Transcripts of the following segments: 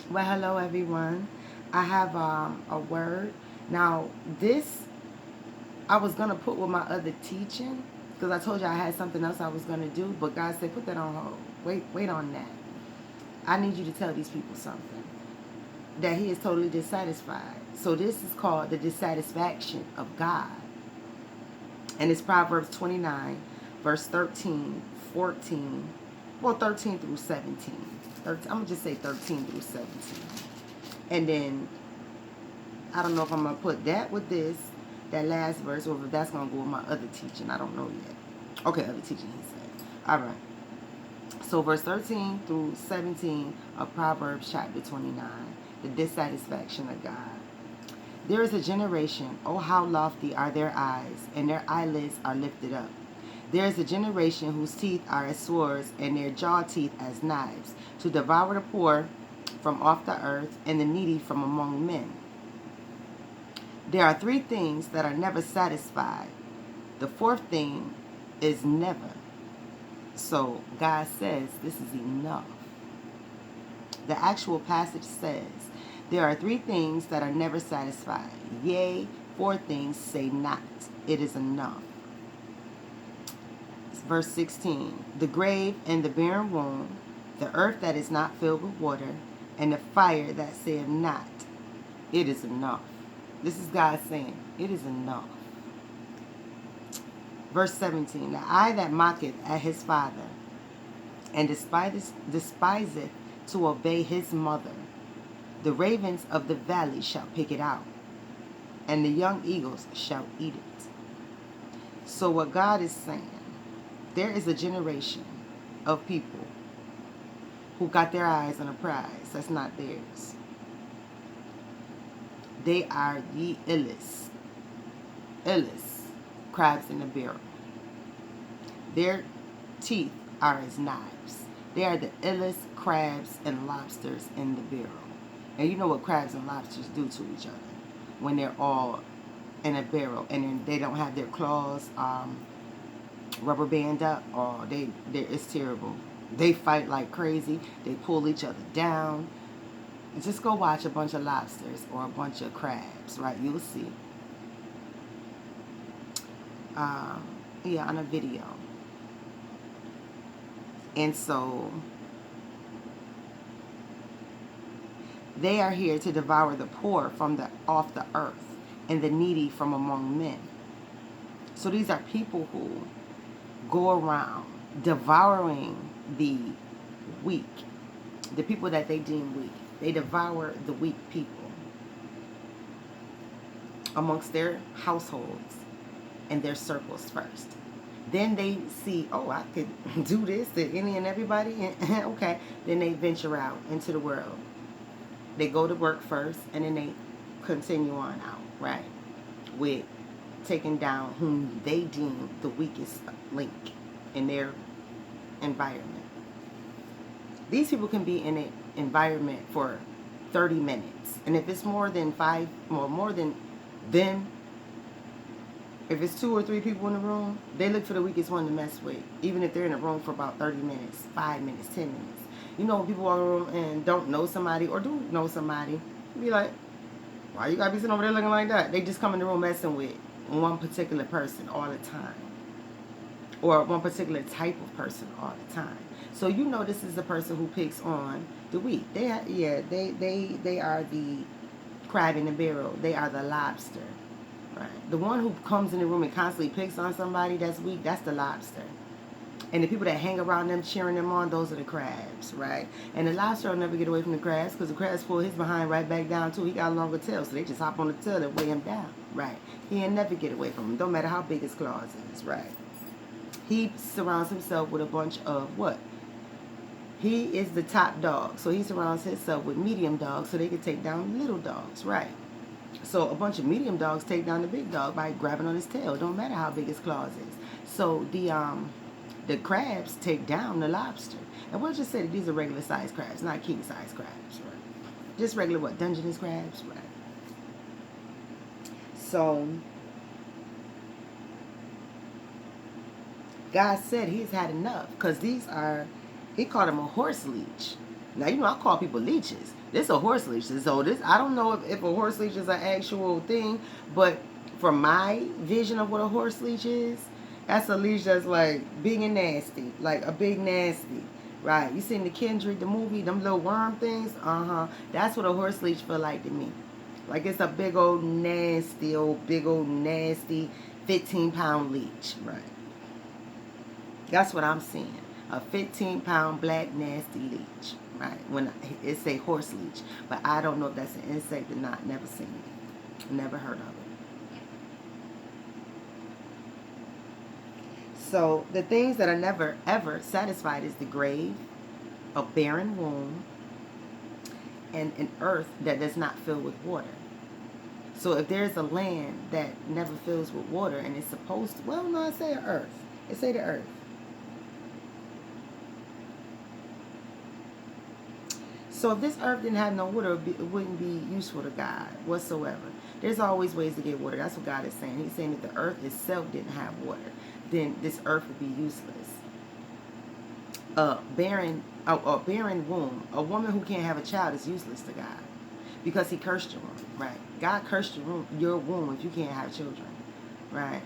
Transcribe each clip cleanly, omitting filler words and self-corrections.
Well, hello everyone. I have a word. Now, this I was gonna put with my other teaching because I told you I had something else I was gonna do, but God said put that on hold. Wait on that. I need you to tell these people something that He is totally dissatisfied. So this is called the dissatisfaction of God, and it's Proverbs 29, verse 13, 14, well 13 through 17. I'm gonna just say 13 through 17, and then I don't know if I'm going to put that with this, that last verse, or if that's going to go with my other teaching. I don't know yet. Okay, other teaching, he said. All right. So verse 13 through 17 of Proverbs chapter 29, the dissatisfaction of God. There is a generation, oh how lofty are their eyes, and their eyelids are lifted up. There is a generation whose teeth are as swords, and their jaw teeth as knives, to devour the poor from off the earth, and the needy from among men. There are three things that are never satisfied. The fourth thing is never. So God says this is enough. The actual passage says, there are three things that are never satisfied. Yea, four things say not. It is enough. Verse 16, the grave and the barren womb, the earth that is not filled with water, and the fire that saith not, it is enough. This is God saying, it is enough. Verse 17, the eye that mocketh at his father, and despiseth to obey his mother, the ravens of the valley shall pick it out, and the young eagles shall eat it. So what God is saying, there is a generation of people who got their eyes on a prize that's not theirs. They are the illest crabs in the barrel. Their teeth are as knives. They are the illest crabs and lobsters in the barrel. And you know what crabs and lobsters do to each other when they're all in a barrel and then they don't have their claws rubber band up. Oh, it's terrible. They fight like crazy. They pull each other down. Just go watch a bunch of lobsters or a bunch of crabs, right? You'll see. On a video. And so they are here to devour the poor from off the earth and the needy from among men. So these are people who go around devouring the weak, the people that they deem weak. They devour the weak people amongst their households and their circles first. Then they see, oh, I could do this to any and everybody. Okay. Then they venture out into the world. They go to work first, and then they continue on out, right, with taking down whom they deem the weakest link in their environment. These people can be in an environment for 30 minutes. And if it's more than more than them, if it's 2 or 3 people in the room, they look for the weakest one to mess with, even if they're in a room for about 30 minutes, 5 minutes, 10 minutes. You know, when people walk in the room and don't know somebody or do know somebody, you be like, why you gotta be sitting over there looking like that? They just come in the room messing with one particular person all the time, or one particular type of person all the time. So you know this is the person who picks on the weak. They are the crab in the barrel. They are the lobster. Right. The one who comes in the room and constantly picks on somebody that's weak, that's the lobster. And the people that hang around them cheering them on, those are the crabs, right? And the lobster will never get away from the crabs because the crabs pull his behind right back down too. He got a longer tail, so they just hop on the tail and weigh him down, right? He ain't never get away from him, no matter how big his claws is, right? He surrounds himself with a bunch of what? He is the top dog, so he surrounds himself with medium dogs so they can take down little dogs, right? So a bunch of medium dogs take down the big dog by grabbing on his tail. Don't matter how big his claws is. So the crabs take down the lobster. And we'll just say that these are regular sized crabs, not king sized crabs, right? Just regular what? Dungeness crabs, right? So God said he's had enough because these are, he called them a horse leech. Now, you know, I call people leeches. This a horse leech. So this, I don't know if a horse leech is an actual thing, but from my vision of what a horse leech is, that's a leech that's like big and nasty, like a big nasty. Right? You seen the Kendrick, the movie, them little worm things? That's what a horse leech feel like to me. Like it's a big old big old nasty 15-pound leech. Right? That's what I'm seeing. A 15-pound black nasty leech. Right? When it's a horse leech. But I don't know if that's an insect or not. Never seen it. Never heard of it. So the things that are never ever satisfied is the grave, a barren womb, and an earth that does not fill with water. So if there's a land that never fills with water and it's supposed to, well, no, I say the earth. It say the earth. So if this earth didn't have no water, it wouldn't be useful to God whatsoever. There's always ways to get water. That's what God is saying. He's saying if the earth itself didn't have water, then this earth would be useless. A barren womb, a woman who can't have a child is useless to God because He cursed your womb, right? God cursed your womb if you can't have children, right?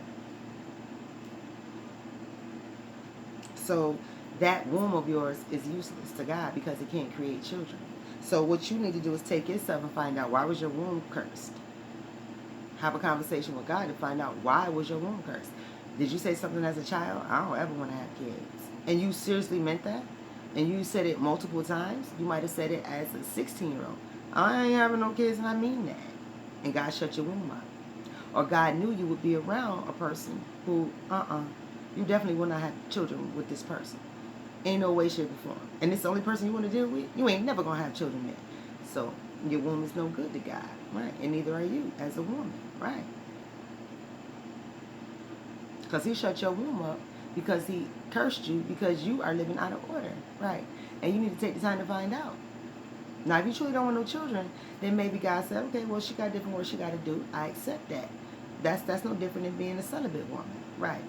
So that womb of yours is useless to God because it can't create children. So what you need to do is take yourself and find out, why was your womb cursed? Have a conversation with God to find out, why was your womb cursed? Did you say something as a child? I don't ever want to have kids. And you seriously meant that? And you said it multiple times? You might have said it as a 16-year-old. I ain't having no kids and I mean that. And God shut your womb up. Or God knew you would be around a person who, you definitely will not have children with this person. Ain't no way, shape, or form. And it's the only person you want to deal with? You ain't never going to have children then. So your womb is no good to God, right? And neither are you as a woman, right? Because He shut your womb up because He cursed you because you are living out of order, right? And you need to take the time to find out. Now, if you truly don't want no children, then maybe God said, okay, well, she got different work she got to do. I accept that. That's no different than being a celibate woman, right?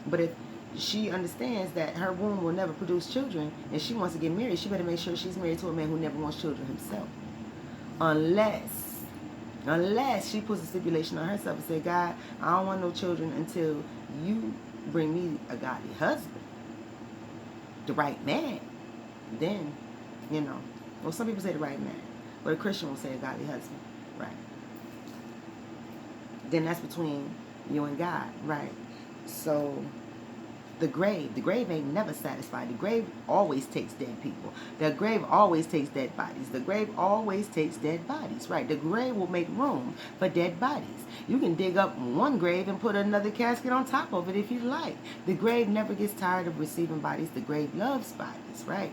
But if she understands that her womb will never produce children and she wants to get married, she better make sure she's married to a man who never wants children himself. Unless she puts a stipulation on herself and say, God, I don't want no children until you bring me a godly husband, the right man. Then, well, some people say the right man, but a Christian will say a godly husband, right? Then that's between you and God, right? So the grave ain't never satisfied. The grave always takes dead people. The grave always takes dead bodies. The grave always takes dead bodies, right? The grave will make room for dead bodies. You can dig up one grave and put another casket on top of it if you like. The grave never gets tired of receiving bodies. The grave loves bodies, right?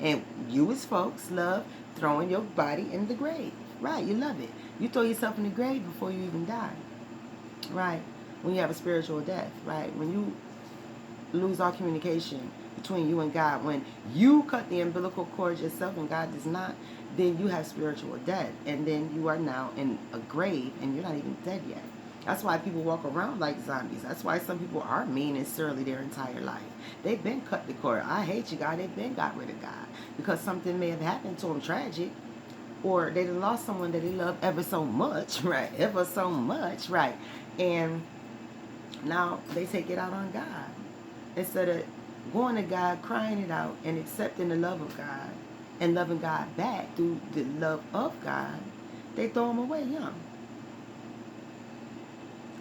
And you as folks love throwing your body in the grave, right? You love it. You throw yourself in the grave before you even die, right? When you have a spiritual death, right? When you lose all communication between you and God, when you cut the umbilical cord yourself and God does not, then you have spiritual death, and then you are now in a grave and you're not even dead yet. That's why people walk around like zombies. That's why some people are mean and surly their entire life. They've been cut the cord. I hate you, God. They've been got rid of God because something may have happened to them tragic, or they lost someone that they love ever so much, right? Ever so much, right? And now they take it out on God. Instead of going to God, crying it out, and accepting the love of God, and loving God back through the love of God, they throw them away young.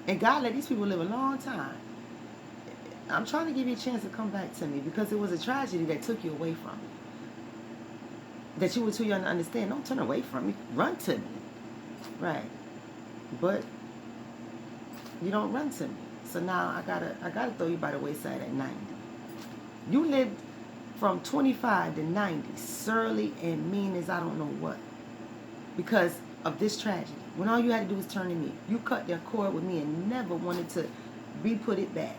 And God let these people live a long time. I'm trying to give you a chance to come back to me because it was a tragedy that took you away from me. That you were too young to understand. Don't turn away from me. Run to me. Right. But you don't run to me. So now I gotta throw you by the wayside at 90. You lived from 25 to 90, surly and mean as I don't know what, because of this tragedy. When all you had to do was turn to me. You cut their cord with me and never wanted to re-put it back.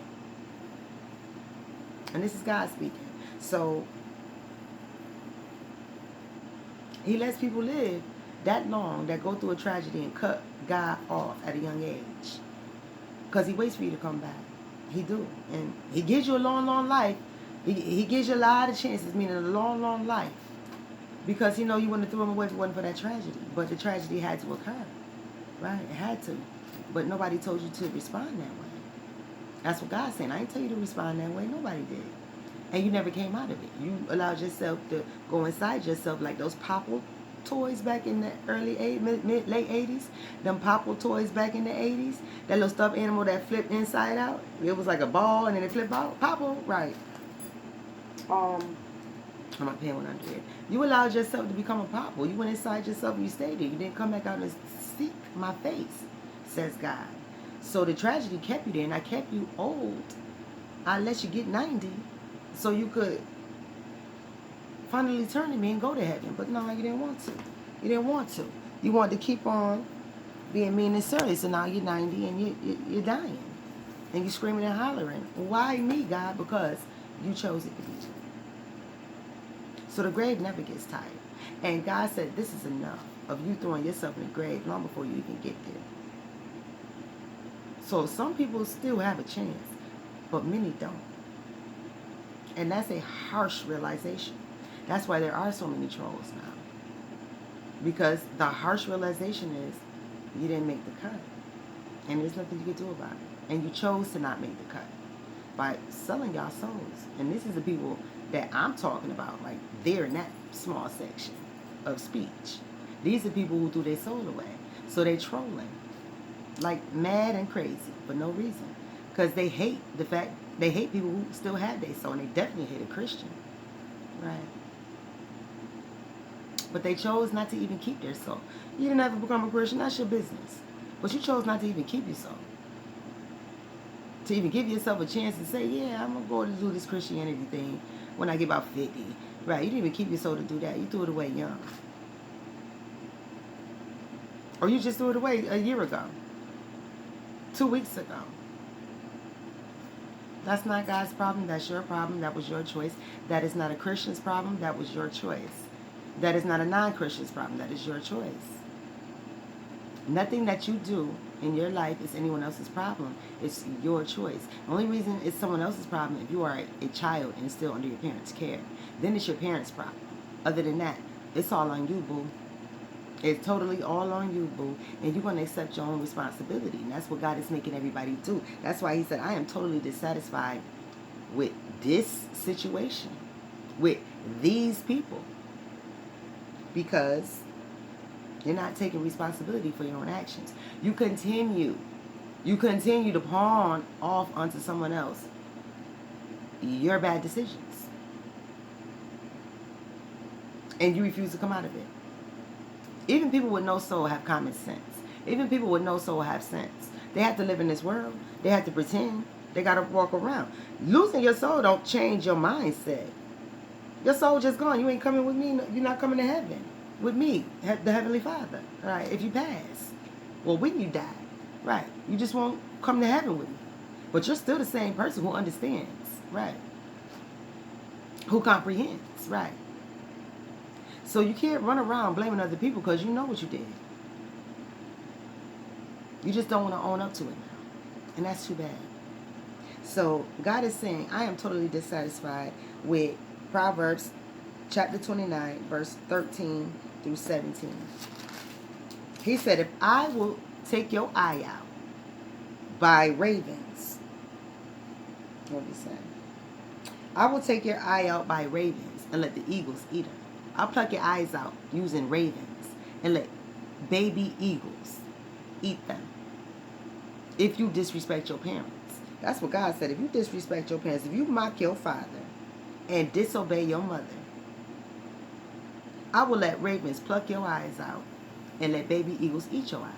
And this is God speaking. So He lets people live that long, that go through a tragedy and cut God off at a young age. Because He waits for you to come back. He do. And He gives you a long, long life. He gives you a lot of chances, meaning a long, long life. Because, you wouldn't have threw him away if it wasn't for that tragedy. But the tragedy had to occur. Right? It had to. But nobody told you to respond that way. That's what God's saying. I didn't tell you to respond that way. Nobody did. And you never came out of it. You allowed yourself to go inside yourself like those Popple toys back in the late 80s. Them Popple toys back in the 80s. That little stuffed animal that flipped inside out. It was like a ball and then it flipped out. Popple, right. I'm not paying one under it. You allowed yourself to become a Popple. You went inside yourself and you stayed there. You didn't come back out and seek my face, says God. So the tragedy kept you there, and I kept you old. I let you get 90 so you could finally turn to me and go to heaven. But no, you didn't want to. You didn't want to. You wanted to keep on being mean and silly. So now you're 90 and you're dying. And you're screaming and hollering. Why me, God? Because you chose it to be you. So the grave never gets tired. And God said, this is enough of you throwing yourself in the grave long before you even get there. So some people still have a chance, but many don't. And that's a harsh realization. That's why there are so many trolls now. Because the harsh realization is you didn't make the cut. And there's nothing you could do about it. And you chose to not make the cut by selling y'all souls. And this is the people that I'm talking about. Like, they're in that small section of speech. These are people who threw their soul away. So they're trolling. Like mad and crazy for no reason. Because they hate people who still have their soul. And they definitely hate a Christian. Right? But they chose not to even keep their soul. You didn't have to become a Christian. That's your business. But you chose not to even keep your soul. To even give yourself a chance to say, yeah, I'm going to go to do this Christianity thing when I get about 50. Right? You didn't even keep your soul to do that. You threw it away young. Or you just threw it away a year ago. 2 weeks ago. That's not God's problem. That's your problem. That was your choice. That is not a Christian's problem. That was your choice. That is not a non-Christian's problem. That is your choice. Nothing that you do in your life is anyone else's problem. It's your choice. The only reason it's someone else's problem if you are a child and still under your parents' care. Then it's your parents' problem. Other than that, it's all on you, boo. It's totally all on you, boo. And you're going to accept your own responsibility. And that's what God is making everybody do. That's why he said, I am totally dissatisfied with this situation. With these people. Because you're not taking responsibility for your own actions. You continue to pawn off onto someone else your bad decisions. And you refuse to come out of it. Even people with no soul have common sense. Even people with no soul have sense. They have to live in this world. They have to pretend. They got to walk around. Losing your soul don't change your mindset. Your soul just gone. You ain't coming with me. You're not coming to heaven with me, the Heavenly Father. Right? If you pass. Well, when you die. Right? You just won't come to heaven with me. But you're still the same person who understands. Right? Who comprehends. Right? So you can't run around blaming other people because you know what you did. You just don't want to own up to it now. And that's too bad. So God is saying, I am totally dissatisfied with Proverbs chapter 29, verse 13 through 17. He said, if I will take your eye out by ravens. What did he say? I will take your eye out by ravens and let the eagles eat her. I'll pluck your eyes out using ravens and let baby eagles eat them. If you disrespect your parents. That's what God said. If you disrespect your parents, if you mock your father and disobey your mother, I will let ravens pluck your eyes out and let baby eagles eat your eyes.